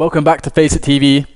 Welcome back to FACEIT TV.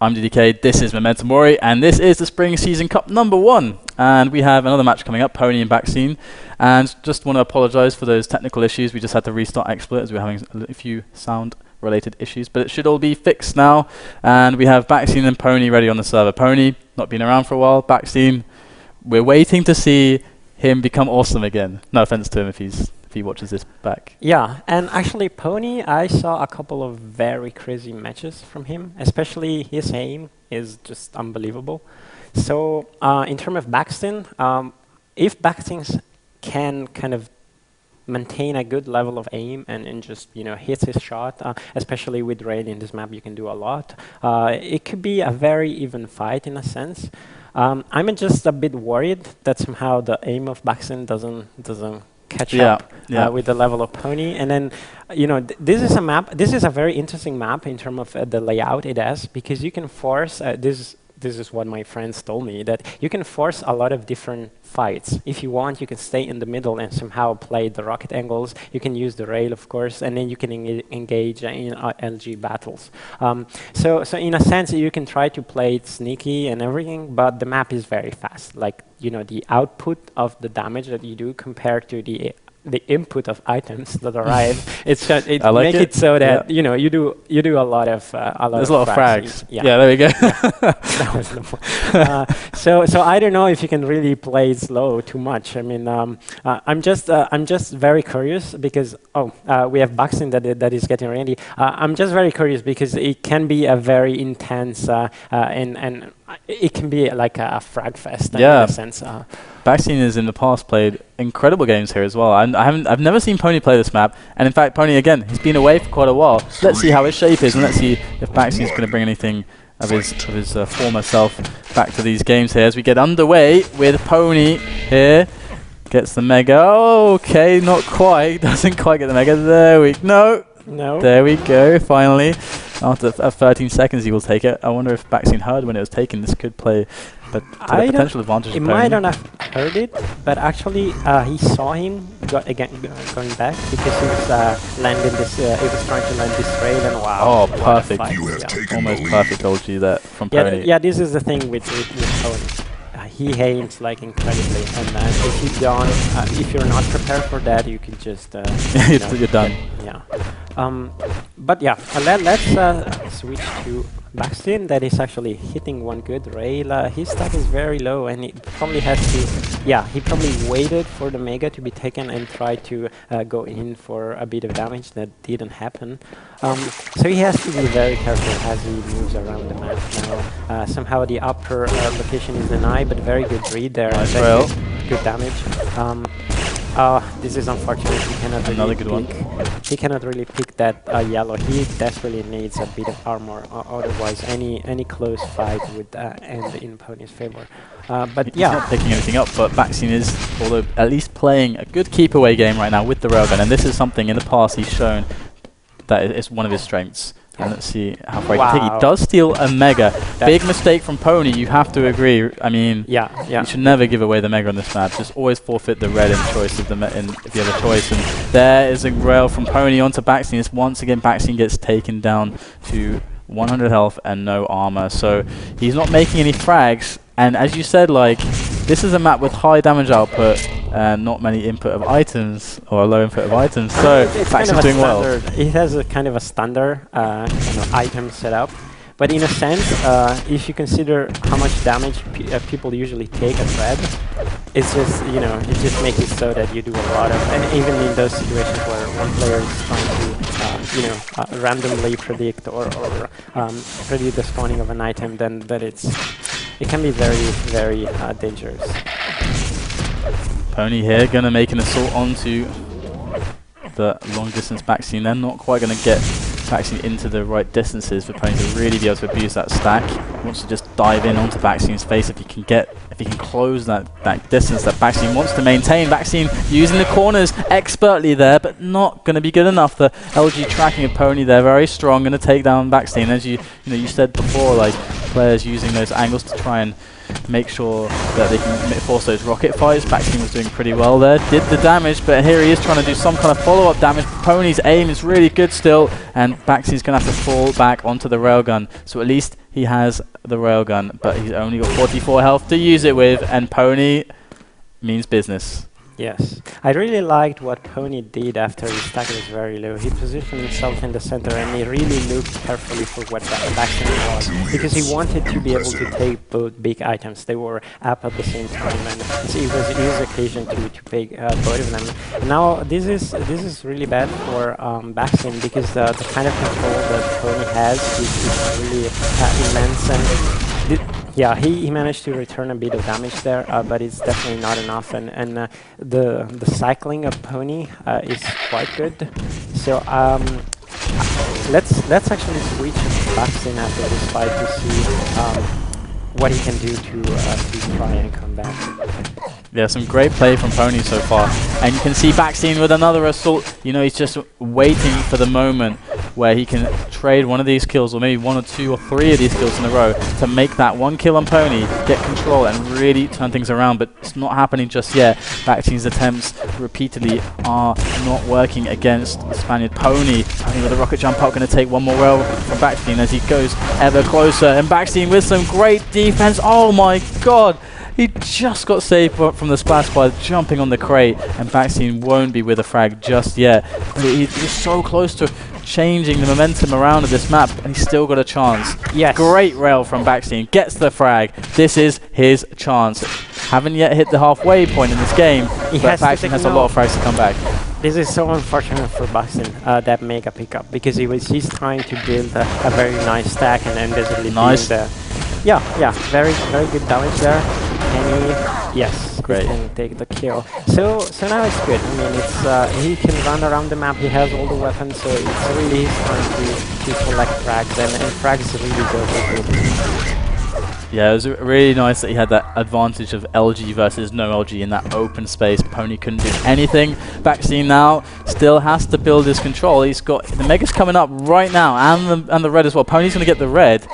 I'm DDK, this is Memento Mori, and this is the Spring Season Cup #1. And we have another match coming up, p0ni and BAKSTEEN. And just want to apologize for those technical issues. We just had to restart Exploit as we were having a few sound-related issues. But it should all be fixed now. And we have BAKSTEEN and p0ni ready on the server. p0ni, not been around for a while. BAKSTEEN, we're waiting to see him become awesome again. No offense to him if he watches this back. Yeah, and actually p0ni, I saw a couple of very crazy matches from him, especially his aim is just unbelievable. So in terms of BAKSTEEN, if BAKSTEEN can kind of maintain a good level of aim and just hit his shot, especially with rain in this map, you can do a lot. It could be a very even fight in a sense. I'm just a bit worried that somehow the aim of BAKSTEEN doesn't catch up with the level of p0ni. And then, this is a map. This is a very interesting map in terms of the layout it has, because you can force this is what my friends told me, that you can force a lot of different fights. If you want, you can stay in the middle and somehow play the rocket angles. You can use the rail, of course, and then you can engage in LG battles. So in a sense, you can try to play it sneaky and everything, but the map is very fast. Like, the output of the damage that you do compared to the input of items that arrive, it makes it so that you do a lot of There's a lot of frags. Yeah, there we go. That was the point. So I don't know if you can really play it slow too much. I mean, I'm just very curious because we have BAKSTEEN that is getting ready. I'm just very curious because it can be a very intense and it can be like a frag fest in a sense. BAKSTEEN has in the past played incredible games here as well. I've never seen p0ni play this map, and in fact p0ni again, he's been away for quite a while. Let's see how his shape is, and let's see if BAKSTEEN is going to bring anything of his former self back to these games here as we get underway with p0ni here. Gets the mega. Oh, okay, not quite. Doesn't quite get the mega. There we no. There we go. Finally, after 13 seconds, he will take it. I wonder if BAKSTEEN heard when it was taken. This could play. But to the potential advantage he of might not have heard it, but actually he saw him going back because he was landing this. He was trying to land this rail, and wow! Oh, perfect! You have taken almost perfect OG there from p0ni. Yeah, this is the thing with p0ni. He aims like incredibly, and if you're not prepared for that, you can just you're done. Yeah. But yeah, let's switch to BAKSTEEN. That is actually hitting one good rail. His stack is very low, and he probably has to. Yeah, he probably waited for the mega to be taken and tried to go in for a bit of damage that didn't happen. So he has to be very careful as he moves around the map now. Somehow the upper location is denied, but very good read there. Nice good damage. This is unfortunate. He cannot Another good one. He cannot really pick that yellow. He desperately needs a bit of armor. Otherwise, any close fight would end in p0ni's favor. But he's not picking anything up. But BAKSTEEN is, although at least playing a good keep away game right now with the railgun, and this is something in the past he's shown that it's one of his strengths. And let's see how far he can take. He does steal a mega. Big mistake from p0ni, you have to agree. I mean, you should never give away the mega on this map. Just always forfeit the red in choice if you have a choice. And there is a rail from p0ni onto BAKSTEEN. It's once again BAKSTEEN gets taken down to 100 health and no armor. So he's not making any frags. And as you said, like, this is a map with high damage output and not many input of items, or a low input of items, so BAKSTEEN's doing well. It has a kind of a standard item setup, but in a sense, if you consider how much damage people usually take at red, it's just, you just make it so that you do a lot of, and even in those situations where one player is trying to, randomly predict or predict the spawning of an item, then it can be very, very dangerous. p0ni here gonna make an assault onto the long distance BAKSTEEN. They're not quite gonna get BAKSTEEN into the right distances for p0ni to really be able to abuse that stack. He wants to just dive in onto BAKSTEEN's face if he can close that distance that BAKSTEEN wants to maintain. BAKSTEEN using the corners expertly there, but not going to be good enough. The LG tracking of p0ni there, very strong, going to take down BAKSTEEN. As you said before, like players using those angles to try and make sure that they can force those rocket fires. BAKSTEEN was doing pretty well there, did the damage, but here he is trying to do some kind of follow-up damage. p0ni's aim is really good still, and BAKSTEEN's going to have to fall back onto the railgun. So at least he has the railgun, but he's only got 44 health to use it with, and p0ni means business. Yes, I really liked what p0ni did after his stack was very low. He positioned himself in the center and he really looked carefully for what BAKSTEEN was, because he wanted to be able to take both big items. They were up at the same time, and so it was his occasion to take both of them. And now this is really bad for BAKSTEEN, because the kind of control that p0ni has is really immense. And yeah, he managed to return a bit of damage there, but it's definitely not enough. And the cycling of p0ni is quite good. So let's actually switch to BAKSTEEN after this fight to see what he can do to try and come back. Yeah, some great play from p0ni so far. And you can see BAKSTEEN with another assault. You know, he's just waiting for the moment where he can trade one of these kills, or maybe 1 or 2 or 3 of these kills in a row, to make that one kill on p0ni, get control and really turn things around. But it's not happening just yet. BAKSTEEN's attempts repeatedly are not working against the Spaniard. p0ni with a rocket jump up, going to take one more rail from BAKSTEEN as he goes ever closer. And BAKSTEEN with some great defense. Oh my god! He just got saved from the splash by jumping on the crate, and BAKSTEEN won't be with a frag just yet. But he's so close to changing the momentum around of this map, and he's still got a chance. Yes. Great rail from BAKSTEEN. Gets the frag. This is his chance. Haven't yet hit the halfway point in this game, but BAKSTEEn has a lot of frags to come back. This is so unfortunate for BAKSTEEn, that mega pickup, because he's trying to build a very nice stack and then basically nice. Yeah, very good damage there. And yes, great, he can take the kill. So now it's good. I mean, it's he can run around the map. He has all the weapons, so it's really his time to collect frags, and frags really go. Yeah, it was really nice that he had that advantage of LG versus no LG in that open space. p0ni couldn't do anything. BAKSTEEN now still has to build his control. He's got the mega's coming up right now, and the red as well. p0ni's going to get the red.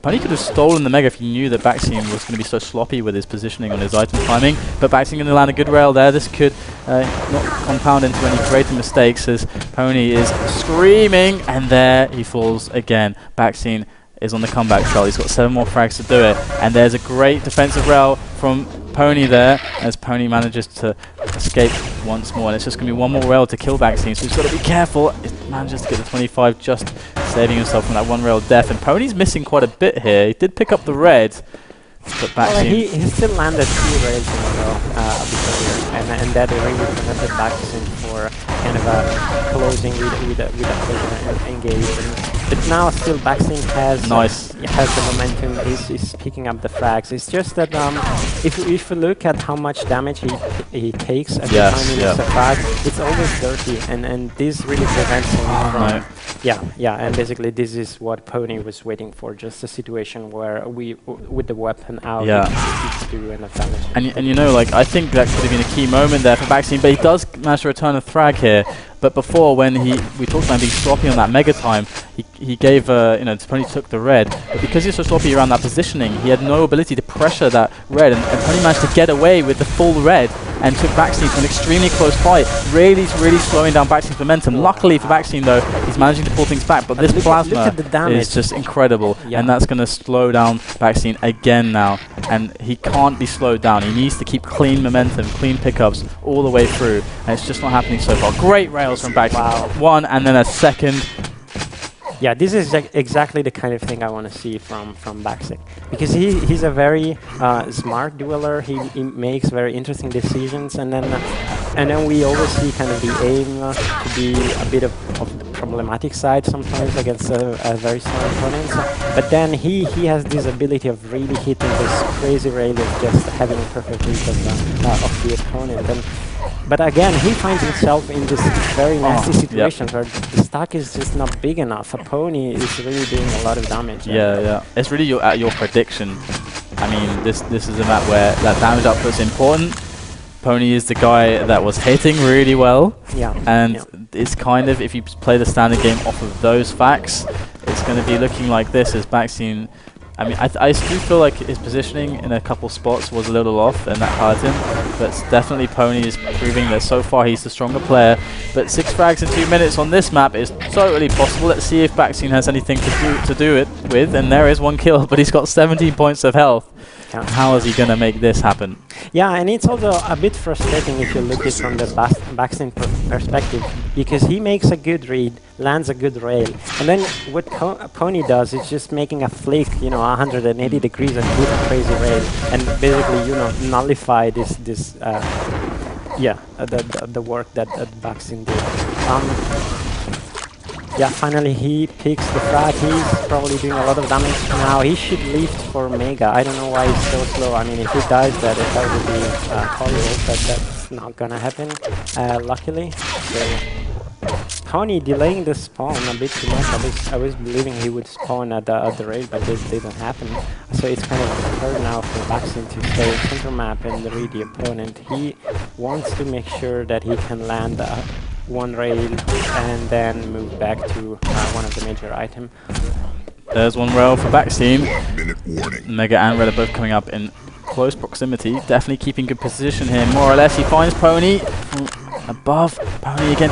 p0ni could have stolen the mega if he knew that BAKSTEEN was going to be so sloppy with his positioning on his item timing. But BAKSTEEN going to land a good rail there. This could not compound into any greater mistakes, as p0ni is screaming, and there he falls again. BAKSTEEN is on the comeback trail. He's got 7 more frags to do it, and there's a great defensive rail from p0ni there, as p0ni manages to escape once more, and it's just going to be one more rail to kill BAKSTEEN, so he's got to be careful. He manages to get the 25, just saving himself from that one rail death, and p0ni's missing quite a bit here. He did pick up the red, but BAKSTEEN... Well, he still landed 2 rails in a row before, and that really prevented BAKSTEEN for kind of a closing with a engage. But now still BAKSTEEN has the momentum, is picking up the frags. It's just that if you look at how much damage he takes every time he makes a frag, it's always dirty, and this really prevents him from... Yeah, and basically this is what p0ni was waiting for, just a situation where with the weapon out, he do enough damage. And you know, like, I think that could have been a key moment there for BAKSTEEN, but he does manage to return a frag here. But before, when we talked about being sloppy on that mega time, he gave, p0ni took the red. But because he's so sloppy around that positioning, he had no ability to pressure that red, and p0ni managed to get away with the full red and took BAKSTEEN to an extremely close fight, really slowing down BAKSTEEN's momentum. Luckily for BAKSTEEN though, he's managing to pull things back, but this plasma is just incredible, and that's going to slow down BAKSTEEN again now, and he can't be slowed down. He needs to keep clean momentum, clean pickups all the way through, and it's just not happening so far. Great rails from BAKSTEEN. Wow. One and then a second. Yeah, this is exactly the kind of thing I want to see from BAKSTEEN, because he's a very smart dueler. He makes very interesting decisions, and then we always see kind of the aim to be a bit of the problematic side sometimes against a very strong opponent. But then he has this ability of really hitting this crazy rail of just having a perfect read of the opponent. But again, he finds himself in this very nasty situations where the stack is just not big enough. p0ni is really doing a lot of damage. Yeah. It's really your prediction. I mean, this is a map where that damage output is important. p0ni is the guy that was hitting really well. It's kind of, if you play the standard game off of those facts, it's going to be looking like this, as BAKSTEEN I mean, I do feel like his positioning in a couple spots was a little off, and that hurt him. But definitely p0ni is proving that so far he's the stronger player. But 6 frags in 2 minutes on this map is totally possible. Let's see if BAKSTEEN has anything to do it with. And there is 1 kill, but he's got 17 points of health. Yeah. How is he going to make this happen? Yeah, and it's also a bit frustrating if you look at it from the BAKSTEEN perspective, because he makes a good read, lands a good rail, and then what p0ni does is just making a flick, 180 degrees and hit a crazy rail, and basically, nullify the work that BAKSTEEN did. Yeah, finally he picks the frag. He's probably doing a lot of damage now. He should lift for Mega. I don't know why he's so slow. I mean, if he dies that would be horrible, but that's not gonna happen, luckily. So p0ni delaying the spawn a bit too much. I was believing he would spawn at the rail, but this didn't happen. So it's kind of hard now for BAKSTEEN to stay center map and read the opponent. He wants to make sure that he can land one rail and then move back to one of the major items. There's 1 rail for BAKSTEEN. Mega and Red are both coming up in close proximity. Definitely keeping good position here. More or less, he finds p0ni above. p0ni again,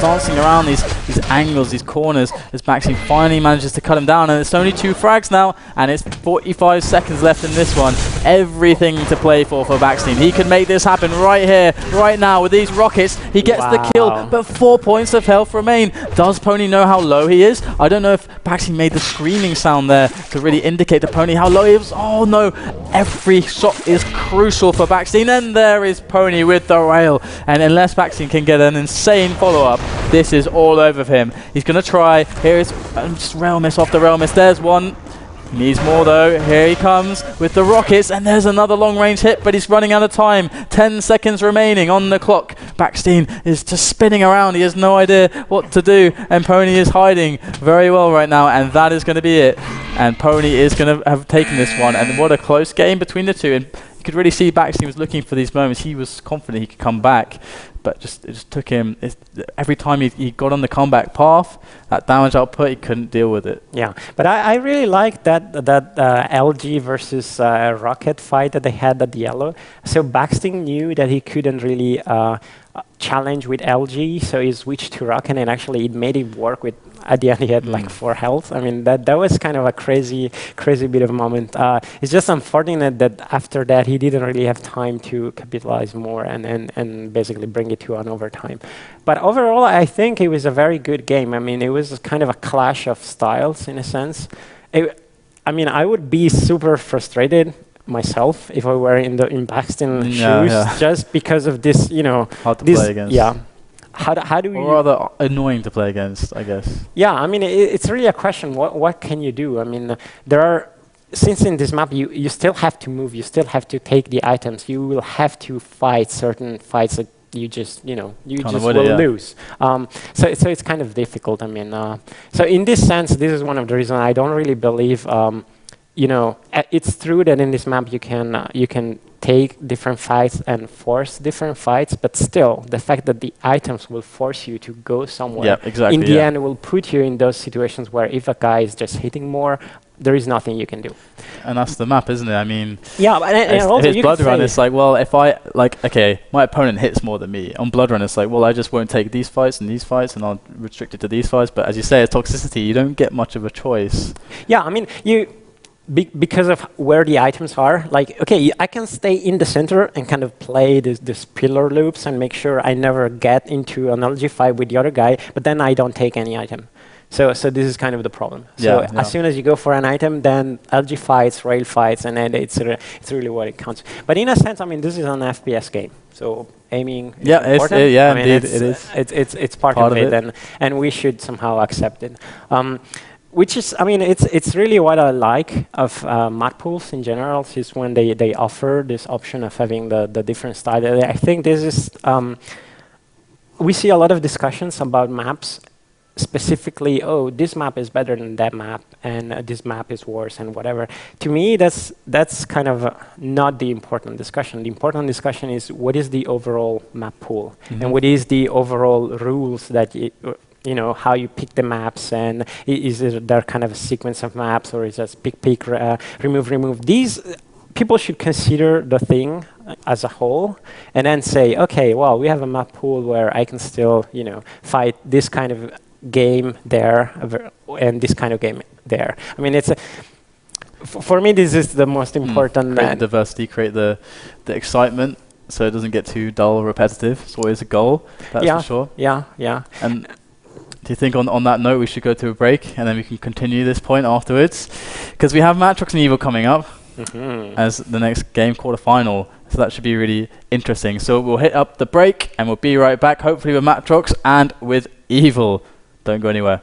dancing around these angles, these corners, as BAKSTEEN finally manages to cut him down. And it's only 2 frags now, and it's 45 seconds left in this one. Everything to play for BAKSTEEN. He can make this happen right here, right now, with these rockets. He gets the kill, but 4 points of health remain. Does p0ni know how low he is? I don't know if BAKSTEEN made the screaming sound there to really indicate to p0ni how low he is. Oh no, every shot is crucial for BAKSTEEN, and there is p0ni with the rail. And unless BAKSTEEN can get an insane follow-up, this is all over for him. He's going to try. Here is just rail miss after rail miss. There's 1. He needs more though. Here he comes with the rockets, and there's another long-range hit, but he's running out of time. 10 seconds remaining on the clock. BAKSTEEN is just spinning around. He has no idea what to do, and p0ni is hiding very well right now, and that is going to be it. And p0ni is going to have taken this one, and what a close game between the two. And you could really see BAKSTEEN was looking for these moments. He was confident he could come back, but it just took him. Every time he got on the comeback path, that damage output, he couldn't deal with it. Yeah, but I really like that LG versus Rocket fight that they had at the yellow. So BAKSTEEN knew that he couldn't really challenge with LG, so he switched to Rocket, and actually it made it work with. At the end, he had like 4 health. I mean, that was kind of a crazy bit of a moment. It's just unfortunate that after that, he didn't really have time to capitalize more and basically bring it to an overtime. But overall, I think it was a very good game. I mean, it was kind of a clash of styles in a sense. I mean, I would be super frustrated myself if I were in BAKSTEEN shoes, just because of this, hard to play against. Yeah. How do you... Or rather annoying to play against, I guess. Yeah, I mean, it's really a question. What can you do? I mean, there are... Since in this map, you still have to move. You still have to take the items. You will have to fight certain fights that you just, will lose. So it's kind of difficult. I mean, so in this sense, this is one of the reasons I don't really believe... it's true that in this map you can take different fights and force different fights, but still, the fact that the items will force you to go somewhere, in the end, will put you in those situations where if a guy is just hitting more, there is nothing you can do. And that's the map, isn't it? I mean, yeah, and also his Blood Run, it's like, well, if okay, my opponent hits more than me. On Blood Run, it's like, well, I just won't take these fights, and I'll restrict it to these fights. But as you say, it's toxicity. You don't get much of a choice. Yeah, I mean, because of where the items are, like, okay, I can stay in the center and kind of play this pillar loops and make sure I never get into an LG fight with the other guy, but then I don't take any item. So this is kind of the problem. So as soon as you go for an item, then LG fights, rail fights, and then it's really what it counts. But in a sense, I mean, this is an FPS game, so aiming is important. Indeed, it is. It's part of it, and we should somehow accept it. Which is, I mean, it's really what I like of map pools in general, is when they offer this option of having the different style. I think this is, we see a lot of discussions about maps, specifically, oh, this map is better than that map, and this map is worse, and whatever. To me, that's kind of not the important discussion. The important discussion is what is the overall map pool, and what is the overall rules that you know, how you pick the maps, and is there kind of a sequence of maps, or is it just pick, remove? These people should consider the thing as a whole, and then say, okay, well, we have a map pool where I can still, you know, fight this kind of game there and this kind of game there. I mean, it's for me, this is the most important. Create the diversity, create the excitement, so it doesn't get too dull or repetitive. It's always a goal, that's for sure. Yeah. And do you think on that note we should go to a break and then we can continue this point afterwards? Because we have Matrox and Evil coming up as the next game, quarterfinal. So that should be really interesting. So we'll hit up the break and we'll be right back, hopefully with Matrox and with Evil. Don't go anywhere.